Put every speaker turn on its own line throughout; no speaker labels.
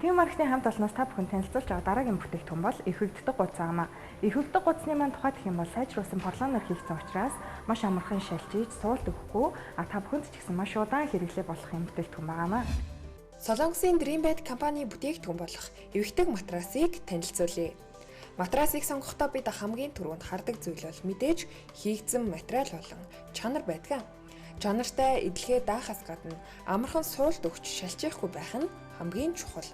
Team Marketing хамт олноос та бүхэн танилцуулж байгаа дараагийн бүтээгдэхүүн бол эвхэгддэг гудс аамаа. Эвхэгддэг гудсны маань тухайд гэх юм бол сайжруулсан поролоноор хийгдсэн учраас маш амархан шалжиж, суулт өгөхгүй, та бүхэнд ч гэсэн маш удаан хэрэглээ болох юм бүтээгдэхүүн байгаамаа.
Солонгосын Dreambed компани бүтээгдэхүүн болох эвхэгдэг матрасыг танилцуулъя. Матрасыг сонгохдоо бид хамгийн түрүүнд хардаг зүйл бол мэдээж хийгдсэн материал болон чанар байдаг. Чанартай эдлэгээ даахаас гадна амархан суулт өгч шалжихгүй байх нь хамгийн чухал.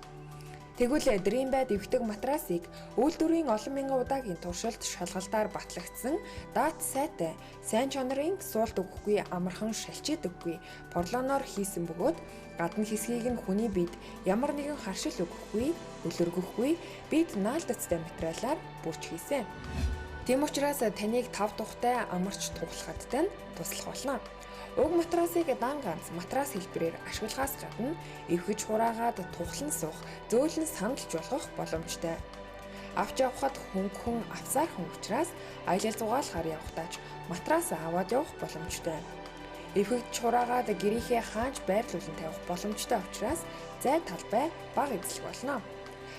Тэгвэл Dreambed эвхдэг матрасыг үйлдвэрийн олон мянган удаагийн туршилт шалгалтаар батлагдсан дат сайтай, сайн чанарын суулт өгөхгүй, амархан шалжидаггүй поролоноор хийсэн бөгөөд гадна хэсгийг нь хүний биед ямар нэгэн харшил өгөхгүй, өлөргөхгүй, биед наалдацтай материалаар бүрч хийсэн. Тийм учраас таныг тав тухтай амарч туглахадтай нь туслах болно. Уг матрасыг дан ганц матрас хэлбэрээр ашиглахаас гадна эвхэж хураагаад тухлан суух, зөөлөн сандалж болгох боломжтой. Авч явхад хөнгөн авсаархан учраас аялал зугаалахаар явахдаач матрас аваад явах боломжтой. Эвхэж хураагаад гэрийнхээ хаанч байрлуулан тавих боломжтой учраас зай талбай бага эзлэх болно.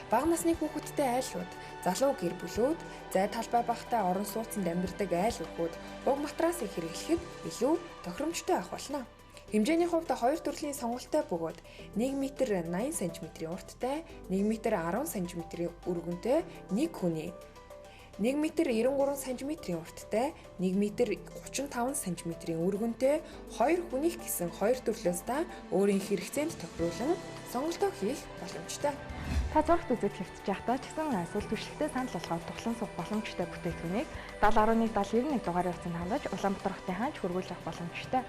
Бага насны хүүхэдтэй айлууд, залуу гэр бүлүүд, зай талбай багтаа орон сууцнд амьдардаг айл хүүхэд уг матрасыг хэрэглэхэд илүү тохиромжтой авах болно. Хэмжээний хувьд хоёр төрлийн сонголттой бөгөөд 1 м 80 см урттай, 1 м 10 см өргөнтэй нэг хүний, 1 м 93 см урттай, 1 м 35 см өргөнтэй хоёр хүнийх гэсэн хоёр төрлөөс та өөрийн хэрэгцээнд тохируулан сонголтоо хийх боломжтой.
Та зурагт үзэж хэвтэж байхдаа ч гэсэн сул түвшигтэй санал болгоод тухлан суух боломжтой бүтээгдэхүүнийг 7011 7091 дугаар явцанд хандаж Улаанбаатар хотын хаанч хөргүүлж авах боломжтой.